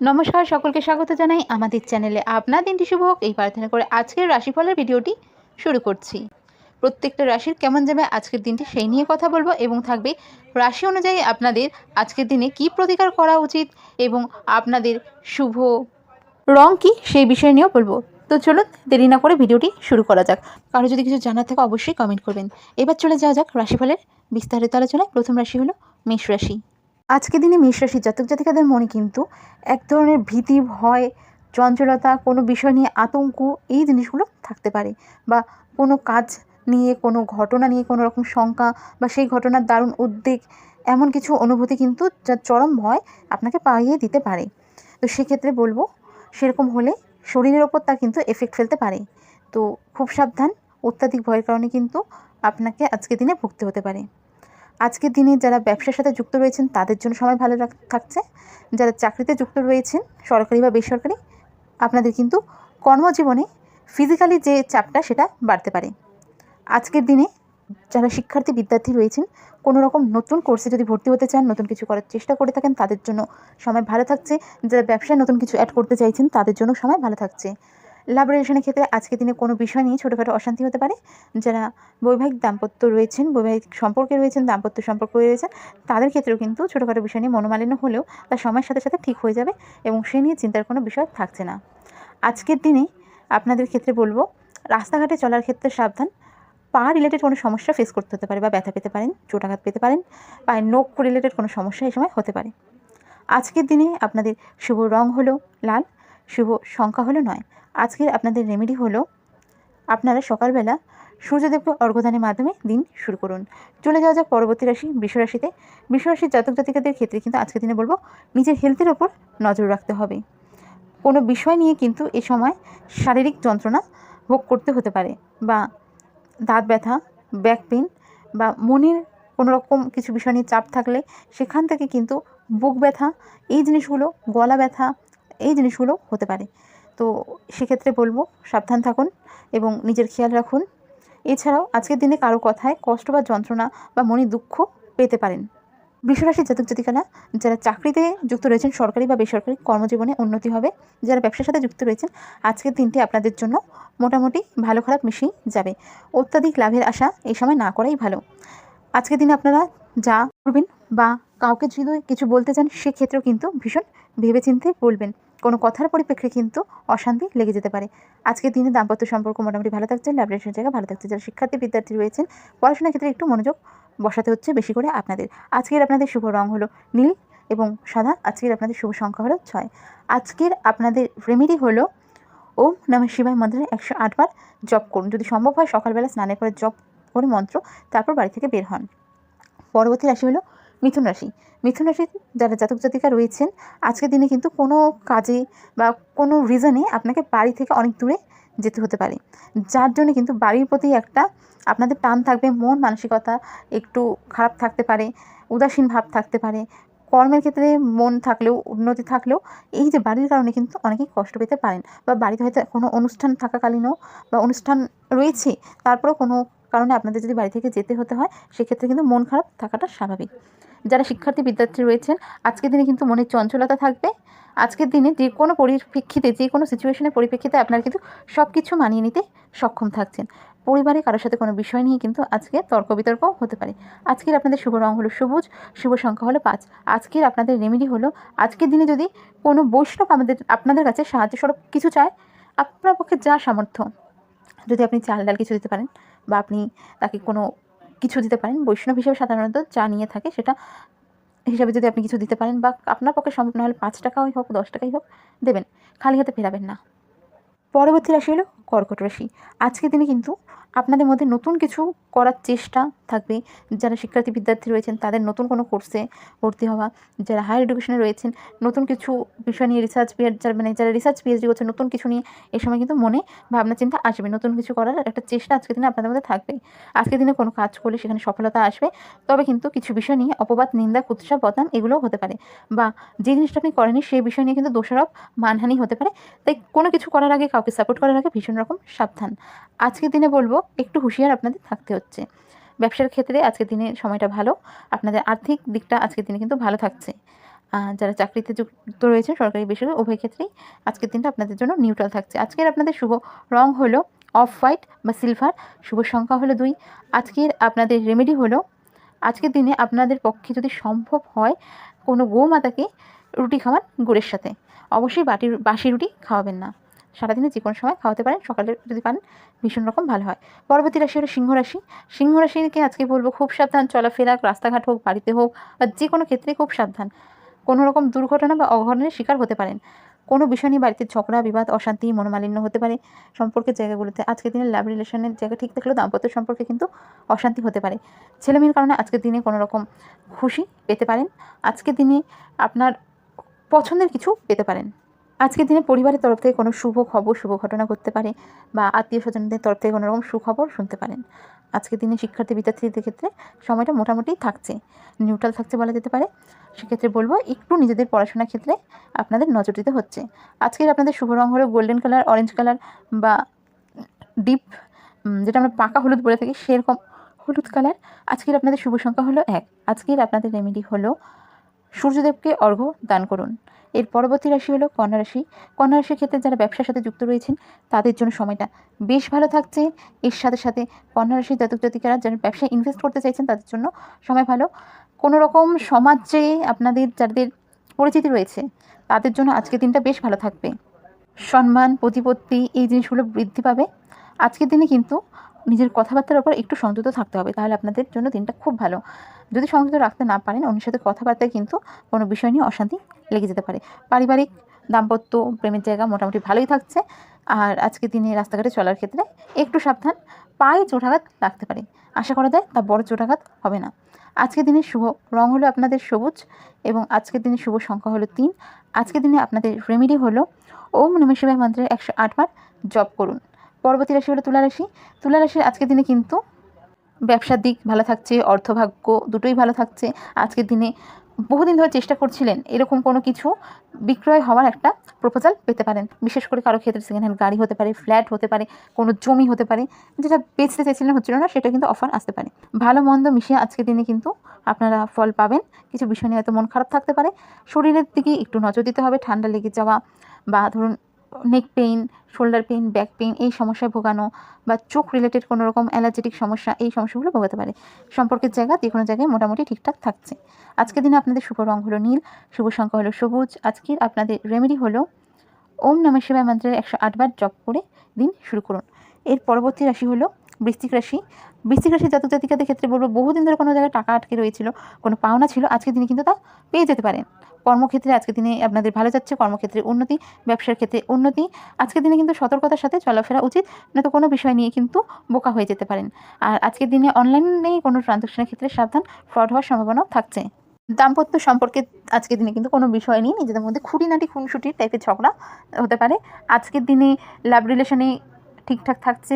নমস্কার, সকলকে স্বাগত জানাই আমাদের চ্যানেলে। আপনার দিনটি শুভ হোক এই প্রার্থনা করে আজকের রাশিফলের ভিডিওটি শুরু করছি। প্রত্যেকটা রাশির কেমন যাবে আজকের দিনটি সেই নিয়ে কথা বলবো এবং থাকবে রাশি অনুযায়ী আপনাদের আজকের দিনে কি প্রতিকার করা উচিত এবং আপনাদের শুভ রং কি সেই বিষয় নিয়েও বলবো। তো চলুন দেরি না করে ভিডিওটি শুরু করা যাক। কারো যদি কিছু জানার থাকে অবশ্যই কমেন্ট করবেন। এবার চলে যাওয়া যাক রাশিফলের বিস্তারিত আলোচনায়। প্রথম রাশি হলো মেষ রাশি। আজকের দিনে মেষ রাশির জাতক জাতিকাদের মনে কিন্তু এক ধরনের ভীতি, ভয়, চঞ্চলতা, কোনো বিষয় নিয়ে আতঙ্ক এই জিনিসগুলো থাকতে পারে, বা কোনো কাজ নিয়ে, কোনো ঘটনা নিয়ে কোনো রকম শঙ্কা বা সেই ঘটনার দারুণ উদ্বেগ, এমন কিছু অনুভূতি কিন্তু যার চরম ভয় আপনাকে পাইয়ে দিতে পারে। তো সেক্ষেত্রে বলবো, সেরকম হলে শরীরের ওপর তা কিন্তু এফেক্ট ফেলতে পারে। তো খুব সাবধান, অত্যাধিক ভয়ের কারণে কিন্তু আপনাকে আজকের দিনে ভুগতে হতে পারে। আজকের দিনে যারা ব্যবসার সাথে যুক্ত রয়েছেন তাদের জন্য সময় ভালো থাকছে। যারা চাকরিতে যুক্ত রয়েছেন, সরকারি বা বেসরকারি, আপনাদের কিন্তু কর্মজীবনে ফিজিক্যালি যে চাপটা সেটা বাড়তে পারে। আজকের দিনে যারা শিক্ষার্থী বিদ্যার্থী রয়েছেন, কোনো রকম নতুন কোর্সে যদি ভর্তি হতে চান, নতুন কিছু করার চেষ্টা করে থাকেন, তাদের জন্য সময় ভালো থাকছে। যারা ব্যবসায় নতুন কিছু অ্যাড করতে চাইছেন তাদের জন্য সময় ভালো থাকছে। লাভ রিলেশনের ক্ষেত্রে আজকের দিনে কোনো বিষয় নিয়ে ছোটোখাটো অশান্তি হতে পারে। যারা বৈবাহিক দাম্পত্য রয়েছেন, বৈবাহিক সম্পর্কে রয়েছেন, দাম্পত্য সম্পর্ক রয়েছেন, তাদের ক্ষেত্রেও কিন্তু ছোটোখাটো বিষয় নিয়ে মনোমালিন্য হলেও তা সময়ের সাথে সাথে ঠিক হয়ে যাবে এবং সে নিয়ে চিন্তার কোনো বিষয় থাকছে না। আজকের দিনে আপনাদের ক্ষেত্রে বলবো, রাস্তাঘাটে চলার ক্ষেত্রে সাবধান। পা রিলেটেড কোনো সমস্যা ফেস করতে হতে পারে, বা ব্যথা পেতে পারেন, চোটাঘাত পেতে পারেন, পায়ের নখ রিলেটেড কোনো সমস্যা এই সময় হতে পারে। আজকের দিনে আপনাদের শুভ রং হলো লাল, শুভ সংখ্যা হলো 9। আজকের আপনাদের রেমেডি হলো, আপনারা সকালবেলা সূর্যদেবকে অর্ঘ্যদানের মাধ্যমে দিন শুরু করুন। চলে যাওয়া যাক পরবর্তী রাশি বৃষ রাশিতে। বৃষ রাশির জাতক জাতিকাদের ক্ষেত্রে কিন্তু আজকের দিনে বলবো, নিজের হেলথের ওপর নজর রাখতে হবে। কোনো বিষয় নিয়ে কিন্তু এ সময় শারীরিক যন্ত্রণা ভোগ করতে হতে পারে, বা দাঁত ব্যথা, ব্যাক পেন, বা মনের কোনো রকম কিছু বিষয় নিয়ে চাপ থাকলে সেখান থেকে কিন্তু বুক ব্যথা, এই জিনিসগুলো, গলা ব্যথা, এই জিনিসগুলো হতে পারে। তো সেক্ষেত্রে বলবো সাবধান থাকুন এবং নিজের খেয়াল রাখুন। এছাড়াও আজকের দিনে কারো কথায় কষ্ট বা যন্ত্রণা বা মনে দুঃখ পেতে পারেন। বৃষরাশির জাতক জাতিকারা যারা চাকরিতে যুক্ত রয়েছেন, সরকারি বা বেসরকারি, কর্মজীবনে উন্নতি হবে। যারা ব্যবসার সাথে যুক্ত রয়েছেন, আজকের দিনটি আপনাদের জন্য মোটামুটি ভালো খারাপ মিশিয়ে যাবে। অত্যাধিক লাভের আশা এই সময় না করাই ভালো। আজকের দিনে আপনারা যা করবেন বা কাউকে যদি কিছু বলতে চান, সেক্ষেত্রেও কিন্তু ভীষণ ভেবেচিন্তে বলবেন। কোনো কথার পরিপ্রেক্ষিতে কিন্তু অশান্তি লেগে যেতে পারে। আজকের দিনে দাম্পত্য সম্পর্ক মোটামুটি ভালো থাকছে, লাভ রিলেশনের জায়গা ভালো থাকছে। যারা শিক্ষার্থী বিদ্যার্থী রয়েছেন, পড়াশোনার ক্ষেত্রে একটু মনোযোগ বসাতে হচ্ছে বেশি করে আপনাদের। আজকের আপনাদের শুভ রং হলো নীল এবং সাদা। আজকের আপনাদের শুভ সংখ্যা হলো 6। আজকের আপনাদের রেমেডি হলো, ওম নমঃ শিবায় মন্ত্রে 108 বার জপ করুন। যদি সম্ভব হয় সকালবেলা স্নানের পরে জপ করে মন্ত্র, তারপর বাড়ি থেকে বের হন। পরবর্তী রাশি হলো মিথুন রাশি। মিথুন রাশির যারা জাতক জাতিকা রয়েছেন, আজকের দিনে কিন্তু কোনো কাজে বা কোনো রিজনে আপনাকে বাড়ি থেকে অনেক দূরে যেতে হতে পারে, যার জন্য কিন্তু বাড়ির প্রতি একটা আপনাদের টান থাকবে। মন মানসিকতা একটু খারাপ থাকতে পারে, উদাসীন ভাব থাকতে পারে। কর্মের ক্ষেত্রে মন থাকলেও, উন্নতি থাকলেও, এই যে বাড়ির কারণে কিন্তু অনেকেই কষ্ট পেতে পারেন, বা বাড়িতে হয়তো কোনো অনুষ্ঠান থাকাকালীনও বা অনুষ্ঠান রয়েছে, তারপরেও কোনো কারণে আপনাদের যদি বাড়ি থেকে যেতে হতে হয়, সেক্ষেত্রে কিন্তু মন খারাপ থাকাটা স্বাভাবিক। যারা শিক্ষার্থী বিদ্যার্থী রয়েছেন, আজকের দিনে কিন্তু মনের চঞ্চলতা থাকবে। আজকের দিনে যে কোনো পরিপ্রেক্ষিতে, যে কোনো সিচুয়েশনের পরিপ্রেক্ষিতে আপনারা কিন্তু সব কিছু মানিয়ে নিতে সক্ষম থাকছেন। পরিবারে কারোর সাথে কোনো বিষয় নিয়ে কিন্তু আজকে তর্ক বিতর্ক হতে পারে। আজকের আপনাদের শুভ রং হলো সবুজ, শুভ সংখ্যা হলো 5। আজকের আপনাদের রেমেডি হলো, আজকের দিনে যদি কোনো বৈষ্ণব আপনাদের কাছে সাহায্য স্বরূপ কিছু চায়, আপনার পক্ষে যা সামর্থ্য, যদি আপনি চাল ডাল কিছু দিতে পারেন, বা আপনি তাকে কোনো কিছু দিতে পারেন, বৈষ্ণব হিসেবে সাধারণত যা নিয়ে থাকে সেটা হিসাবে যদি আপনি কিছু দিতে পারেন, বা আপনার পক্ষে সম্ভব না হলে 5 টাকাই হোক, 10 টাকাই হোক দেবেন, খালি হাতে ফেরাবেন না। পরবর্তী রাশি হলো কর্কট রাশি। আজকের দিনে কিন্তু আপনাদের মধ্যে নতুন কিছু করার চেষ্টা থাকবে। যারা শিক্ষার্থী বিদ্যার্থী রয়েছেন তাদের নতুন কোনো কোর্সে ভর্তি হওয়া, যারা হায়ার এডুকেশনে রয়েছেন নতুন কিছু বিষয় নিয়ে রিসার্চ যারা রিসার্চ পিএইচডি করছেন, নতুন কিছু নিয়ে এই সময় কিন্তু মনে ভাবনা চিন্তা আসবে। নতুন কিছু করার একটা চেষ্টা আজকের দিনে আপনাদের মধ্যে থাকবে। আজকের দিনে কোনো কাজ করলে সেখানে সফলতা আসবে, তবে কিন্তু কিছু বিষয় নিয়ে অপবাদ, নিন্দা, কুৎসা, বদনাম এগুলোও হতে পারে, বা যে জিনিসটা আপনি করেনি সেই বিষয় নিয়ে কিন্তু দোষারোপ, মানহানি হতে পারে। তাই কোনো কিছু করার আগে, কাউকে সাপোর্ট করার আগে ভীষণ রকম সাবধান। আজকের দিনে বলবো একটু হুঁশিয়ার আপনাদের থাকতে হচ্ছে। ব্যবসার ক্ষেত্রে আজকের দিনে সময়টা ভালো, আপনাদের আর্থিক দিকটা আজকের দিনে কিন্তু ভালো থাকছে। যারা চাকরিতে যুক্ত রয়েছে সরকারি বেসরকারি উভয় ক্ষেত্রেই আজকের দিনটা আপনাদের জন্য নিউট্রাল থাকছে। আজকের আপনাদের শুভ রং হলো অফ হোয়াইট বা সিলভার, শুভ সংখ্যা হলো 2। আজকের আপনাদের রেমেডি হলো, আজকের দিনে আপনাদের পক্ষে যদি সম্ভব হয় কোনো গোমাতাকে রুটি খাওয়ান গুড়ের সাথে। অবশ্যই বাসি রুটি খাওয়াবেন না, সারাদিনে যে কোনো সময় খাওয়াতে পারেন, সকালে যদি পারেন ভীষণ রকম ভালো হয়। পরবর্তী রাশি হলো সিংহ রাশি। সিংহ রাশিকে আজকে বলবো খুব সাবধান, চলাফেরা রাস্তাঘাট হোক, বাড়িতে হোক বা যে কোনো ক্ষেত্রে খুব সাবধান। কোনো রকম দুর্ঘটনা বা অঘটনের শিকার হতে পারেন। কোনো বিষয় নিয়ে বাড়িতে ঝগড়া, বিবাদ, অশান্তি, মনোমালিন্য হতে পারে। সম্পর্কের জায়গাগুলোতে আজকের দিনে লাভ রিলেশনের জায়গা ঠিক থাকলেও দাম্পত্য সম্পর্কে কিন্তু অশান্তি হতে পারে। ছেলেমেয়ের কারণে আজকের দিনে কোনো রকম খুশি পেতে পারেন। আজকের দিনে আপনার পছন্দের কিছু পেতে পারেন। আজকের দিনে পরিবারের তরফ থেকে কোনো শুভ খবর, শুভ ঘটনা ঘটতে পারে বা আত্মীয় স্বজনদের তরফ থেকে কোনো রকম সুখবর শুনতে পারেন। আজকের দিনে শিক্ষার্থী বিদ্যার্থীদের ক্ষেত্রে সময়টা মোটামুটি থাকছে, নিউট্রাল থাকছে বলা যেতে পারে। সেক্ষেত্রে বলবো একটু নিজেদের পড়াশোনার ক্ষেত্রে আপনাদের নজর দিতে হচ্ছে। আজকের আপনাদের শুভ রং হলো গোল্ডেন কালার, অরেঞ্জ কালার বা ডিপ, যেটা আমরা পাকা হলুদ বলে থাকি সেরকম হলুদ কালার। আজকের আপনাদের শুভ সংখ্যা হলো 1। আজকের আপনাদের রেমেডি হলো সূর্যদেবকে অর্ঘ্য দান করুন। এর পরবর্তী রাশি হলো কন্যা রাশি। কন্যা রাশির ক্ষেত্রে যারা ব্যবসার সাথে যুক্ত রয়েছেন তাদের জন্য সময়টা বেশ ভালো থাকছে। এর সাথে সাথে কন্যা রাশির জাতক জাতিকারা যারা ব্যবসায় ইনভেস্ট করতে চাইছেন তাদের জন্য সময় ভালো। কোনো রকম সমাজে আপনাদের যাদের পরিচিতি রয়েছে তাদের জন্য আজকের দিনটা বেশ ভালো থাকবে। সম্মান, প্রতিপত্তি এই জিনিসগুলো বৃদ্ধি পাবে। আজকের দিনে কিন্তু নিজের কথাবার্তার ওপর একটু সংযত থাকতে হবে, তাহলে আপনাদের জন্য দিনটা খুব ভালো। যদি সংযত রাখতে না পারেন, অন্যের সাথে কথাবার্তায় কিন্তু কোনো বিষয় নিয়ে অশান্তি লেগে যেতে পারে। পারিবারিক, দাম্পত্য, প্রেমের জায়গা মোটামুটি ভালোই থাকছে। আর আজকের দিনে রাস্তাঘাটে চলার ক্ষেত্রে একটু সাবধান, পায়ে চোটাঘাত লাগতে পারে। আশা করা যায় তা বড় চোটাঘাত হবে না। আজকের দিনের শুভ রং হলো আপনাদের সবুজ এবং আজকের দিনের শুভ সংখ্যা হলো 3। আজকের দিনে আপনাদের রেমেডি হলো ওম নমঃ শিবায় মন্ত্রের 108 বার জপ করুন। পরবর্তী রাশি হলো তুলা রাশি। তুলা রাশির আজকের দিনে কিন্তু ব্যবসার দিক ভালো থাকছে, অর্থভাগ্য দুটোই ভালো থাকছে। আজকের দিনে বহুদিন ধরে চেষ্টা করছিলেন এরকম কোনো কিছু বিক্রয় হওয়ার একটা প্রপোজাল পেতে পারেন। বিশেষ করে কারো ক্ষেত্রে সেকেন্ড হ্যান্ড গাড়ি হতে পারে, ফ্ল্যাট হতে পারে, কোনো জমি হতে পারে, যেটা বেচতে চাইছিলেন হচ্ছিল না সেটা কিন্তু অফার আসতে পারে। ভালো মন্দ মিশিয়ে আজকের দিনে কিন্তু আপনারা ফল পাবেন। কিছু বিষয় নিয়ে হয়তো মন খারাপ থাকতে পারে, শরীরের দিকে একটু নজর দিতে হবে। ঠান্ডা লেগে যাওয়া বা ধরুন নেক pain, shoulder pain, back pain এই সমস্যায় ভোগানো বা চোখ রিলেটেড কোনো রকম অ্যালার্জেটিক সমস্যা, এই সমস্যাগুলো ভোগাতে পারে। সম্পর্কের জায়গা যে কোনো জায়গায় মোটামুটি ঠিকঠাক থাকছে। আজকের দিনে আপনাদের শুভ রং হলো নীল, শুভ সংখ্যা হলো সবুজ। আজকের আপনাদের রেমেডি হলো ওম নমঃ শিবায় মন্ত্রের 108 বার জপ করে দিন শুরু করুন। এর পরবর্তী রাশি হলো বৃশ্চিক রাশি। বৃশ্চিক রাশির জাতক জাতিকাদের ক্ষেত্রে বলবো বহুদিন ধরে কোনো জায়গায় টাকা আটকে রয়েছিল, কোনো পাওনা ছিল, আজকের দিনে কিন্তু তা পেয়ে যেতে পারেন। কর্মক্ষেত্রে আজকের দিনে আপনাদের ভালো যাচ্ছে, কর্মক্ষেত্রে উন্নতি, ব্যবসার ক্ষেত্রে উন্নতি। আজকের দিনে কিন্তু সতর্কতার সাথে চলাফেরা উচিত, নয়তো কোনো বিষয় নিয়ে কিন্তু বোকা হয়ে যেতে পারেন। আর আজকের দিনে অনলাইনে কোনো ট্রানজাকশনের ক্ষেত্রে সাবধান, ফ্রড হওয়ার সম্ভাবনাও থাকছে। দাম্পত্য সম্পর্কে আজকের দিনে কিন্তু কোনো বিষয় নিয়ে নিজেদের মধ্যে খুঁটিনাটি খুনসুটির টাইপের ঝগড়া হতে পারে। আজকের দিনে লাভ রিলেশনে ঠিকঠাক থাকছে।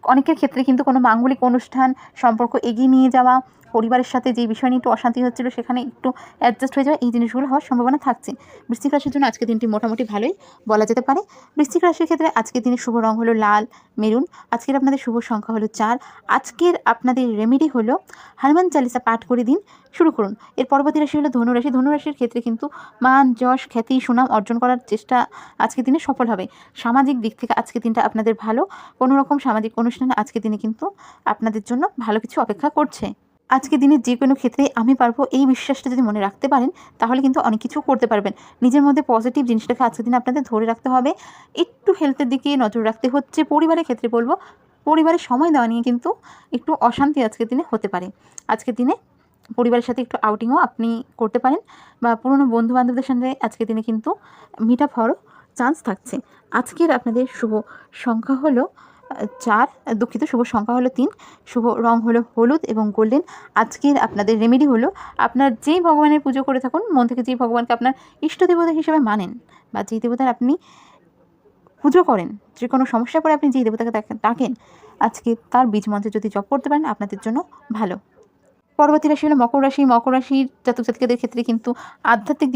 অনেকের ক্ষেত্রে কিন্তু কোনো মাঙ্গলিক অনুষ্ঠান, সম্পর্ক এগিয়ে নিয়ে যাওয়া, পরিবারের সাথে যে বিষয় নিয়ে একটু অশান্তি হচ্ছিল সেখানে একটু অ্যাডজাস্ট হয়ে যাওয়া, এই জিনিসগুলো হওয়ার সম্ভাবনা থাকছে। বৃশ্চিক রাশির জন্য আজকের দিনটি মোটামুটি ভালোই বলা যেতে পারে। বৃশ্চিক রাশির ক্ষেত্রে আজকের দিনের শুভ রং হলো লাল, মেরুন। আজকের আপনাদের শুভ সংখ্যা হলো 4। আজকের আপনাদের রেমেডি হলো হনুমান চালিসা পাঠ করে দিন শুরু করুন। এর পরবর্তী রাশি হলো ধনুরাশি। ধনুরাশির ক্ষেত্রে কিন্তু মান, যশ, খ্যাতি, সুনাম অর্জন করার চেষ্টা আজকের দিনে সফল হবে। সামাজিক দিক থেকে আজকের দিনটা আপনাদের ভালো। কোনো রকম সামাজিক অনুষ্ঠানে আজকের দিনে কিন্তু আপনাদের জন্য ভালো কিছু অপেক্ষা করছে। আজকের দিনে যে কোনো ক্ষেত্রে আমি পারবো এই বিশ্বাসটা যদি মনে রাখতে পারেন তাহলে কিন্তু অনেক কিছু করতে পারবেন। নিজের মধ্যে পজিটিভ জিনিসটাকে আজকের দিনে আপনাদের ধরে রাখতে হবে। একটু হেলথের দিকে নজর রাখতে হচ্ছে। পরিবারের ক্ষেত্রে বলবো পরিবারের সময় দেওয়া নিয়ে কিন্তু একটু অশান্তি আজকের দিনে হতে পারে। আজকের দিনে পরিবারের সাথে একটু আউটিংও আপনি করতে পারেন বা পুরনো বন্ধুবান্ধবদের সঙ্গে আজকের দিনে কিন্তু মিট আপ হওয়ারও চান্স থাকছে। আজকের আপনাদের শুভ সংখ্যা হলো 4, দুঃখিত, শুভ সংখ্যা হলো 3, শুভ রং হলো হলুদ এবং গোল্ডেন। আজকের আপনাদের রেমেডি হলো আপনার যেই ভগবানের পুজো করে থাকুন, মন থেকে যেই ভগবানকে আপনার ইষ্ট দেবতা হিসেবে মানেন বা যেই দেবতার আপনি পুজো করেন, যে কোনো সমস্যা পরে আপনি যেই দেবতাকে ডাকেন, আজকে তার বীজ মন্ত্রে যদি জপ করতে পারেন আপনাদের জন্য ভালো। পরবর্তী রাশি হলো মকর রাশি। মকর রাশির জাতক জাতিকাদের ক্ষেত্রে কিন্তু আধ্যাত্মিক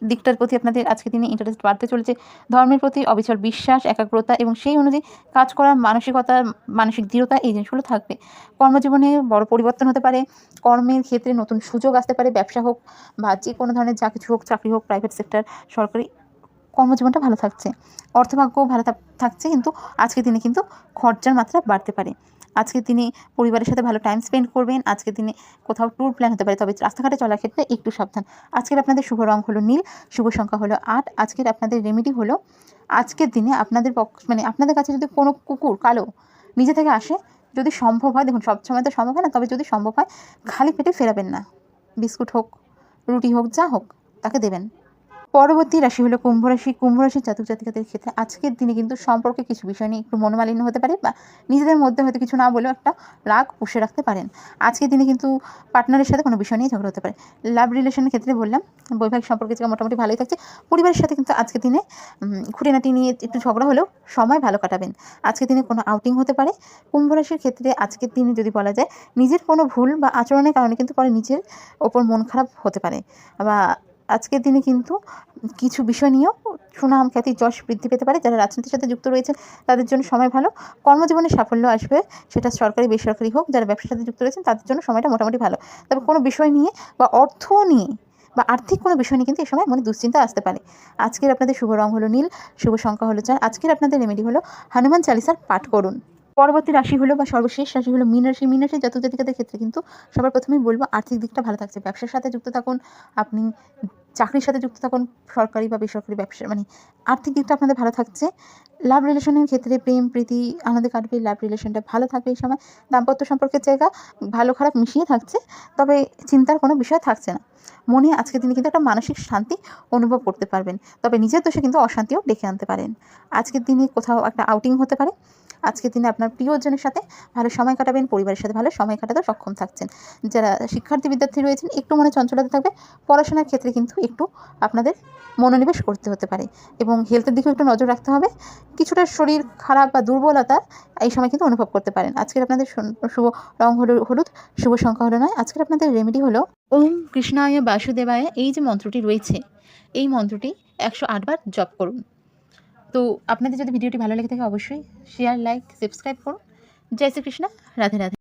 দিকটার প্রতি আপনাদের আজকে দিনে ইন্টারেস্ট বাড়তে চলেছে। ধর্মের প্রতি অবিচল বিশ্বাস, একাগ্রতা এবং সেই অনুযায়ী কাজ করার মানসিকতা, মানসিক দৃঢ়তা এই জিনিসগুলো থাকবে। কর্মজীবনে বড় পরিবর্তন হতে পারে। কর্মের ক্ষেত্রে নতুন সুযোগ আসতে পারে। ব্যবসা হোক বা যে কোনো ধরনের যা কিছু হোক, চাকরি হোক, প্রাইভেট সেক্টর, সরকারি, কর্মজীবনটা ভালো থাকছে। অর্থভাগ্যও ভালো থাকছে, কিন্তু আজকের দিনে কিন্তু খরচার মাত্রা বাড়তে পারে। আজকের দিনে পরিবারের সাথে ভালো টাইম স্পেন্ড করবেন। আজকের দিনে কোথাও ট্যুর প্ল্যান হতে পারে, তবে রাস্তাঘাটে চলার ক্ষেত্রে একটু সাবধান। আজকের আপনাদের শুভ রং হলো নীল, শুভ সংখ্যা হলো 8। আজকের আপনাদের রেমেডি হলো, আজকের দিনে আপনাদের আপনাদের কাছে যদি কোনো কুকুর কালো নিজে থেকে আসে, যদি সম্ভব হয়, দেখুন সবসময় তো সম্ভব হয় না, তবে যদি সম্ভব হয় খালি পেটে ফেরাবেন না। বিস্কুট হোক, রুটি হোক, যা হোক তাকে দেবেন। পরবর্তী রাশি হলো কুম্ভ রাশি। কুম্ভ রাশির জাতক জাতিকাদের ক্ষেত্রে আজকের দিনে কিন্তু সম্পর্কে কিছু বিষয় নিয়ে একটু মনোমালিন্য হতে পারে, বা নিজেদের মধ্যে হয়তো কিছু না বলেও একটা রাগ পুষে রাখতে পারেন। আজকের দিনে কিন্তু পার্টনারের সাথে কোনো বিষয় নিয়ে ঝগড়া হতে পারে। লাভ রিলেশনের ক্ষেত্রে বললাম, বৈবাহিক সম্পর্কের জায়গা মোটামুটি ভালোই থাকছে। পরিবারের সাথে কিন্তু আজকের দিনে খুঁটিনাটি নিয়ে একটু ঝগড়া হলেও সময় ভালো কাটাবেন। আজকের দিনে কোনো আউটিং হতে পারে। কুম্ভ রাশির ক্ষেত্রে আজকের দিনে যদি বলা যায়, নিজের কোনো ভুল বা আচরণের কারণে কিন্তু পরে নিজের ওপর মন খারাপ হতে পারে, বা আজকের দিনে কিন্তু কিছু বিষয় নিয়েও সুনাম, খ্যাতি, যশ বৃদ্ধি পেতে পারে। যারা রাজনীতির সাথে যুক্ত রয়েছেন তাদের জন্য সময় ভালো। কর্মজীবনে সাফল্য আসবে, সেটা সরকারি বেসরকারি হোক। যারা ব্যবসার সাথে যুক্ত রয়েছেন তাদের জন্য সময়টা মোটামুটি ভালো। তবে কোনো বিষয় নিয়ে বা অর্থ নিয়ে বা আর্থিক কোনো বিষয় নিয়ে কিন্তু এই সময় মনে দুশ্চিন্তা আসতে পারে। আজকের আপনাদের শুভ রং হলো নীল, শুভ সংখ্যা হলো 4। আজকের আপনাদের রেমেডি হলো হনুমান চালিসার পাঠ করুন। পরবর্তী রাশি হলো বা সর্বশেষ রাশি হলো মীন রাশি। মীন রাশির জাতক জাতিকাদের ক্ষেত্রে কিন্তু সবার প্রথমেই বলবো, আর্থিক দিকটা ভালো থাকছে। ব্যবসার সাথে যুক্ত থাকুন, আপনি চাকরির সাথে যুক্ত থাকুন, সরকারি বা বেসরকারি ব্যবসা, মানে আর্থিক দিকটা আপনাদের ভালো থাকছে। লাভ রিলেশনের ক্ষেত্রে প্রেম প্রীতি আনন্দে কাটবে। লাভ রিলেশনটা ভালো থাকবে এই সময়। দাম্পত্য সম্পর্কের জায়গা ভালো খারাপ মিশিয়ে থাকছে, তবে চিন্তার কোনো বিষয় থাকছে না। মনে আজকের দিনে কিন্তু একটা মানসিক শান্তি অনুভব করতে পারবেন, তবে নিজের দোষে কিন্তু অশান্তিও ডেকে আনতে পারেন। আজকের দিনে কোথাও একটা আউটিং হতে পারে। আজকের দিনে আপনার প্রিয়জনের সাথে ভালো সময় কাটাবেন, পরিবারের সাথে ভালো সময় কাটাতে সক্ষম থাকছেন। যারা শিক্ষার্থী বিদ্যার্থী রয়েছেন একটু মনে চঞ্চলতা থাকবে। পড়াশোনার ক্ষেত্রে কিন্তু একটু আপনাদের মনোনিবেশ করতে হতে পারে, এবং হেলথের দিকেও একটু নজর রাখতে হবে। কিছুটা শরীর খারাপ বা দুর্বলতা এই সময় কিন্তু অনুভব করতে পারেন। আজকের আপনাদের শুভ রং হলো হলুদ, শুভ সংখ্যা হলো 9। আজকের আপনাদের রেমেডি হলো ওম কৃষ্ণায় বাসুদেবায়। এই যে মন্ত্রটি রয়েছে, এই মন্ত্রটি 108 বার জপ করুন। তো আপনাদের যদি ভিডিওটি ভালো লেগে থাকে অবশ্যই শেয়ার, লাইক, সাবস্ক্রাইব করুন। জয় শ্রীকৃষ্ণ, রাধে রাধে।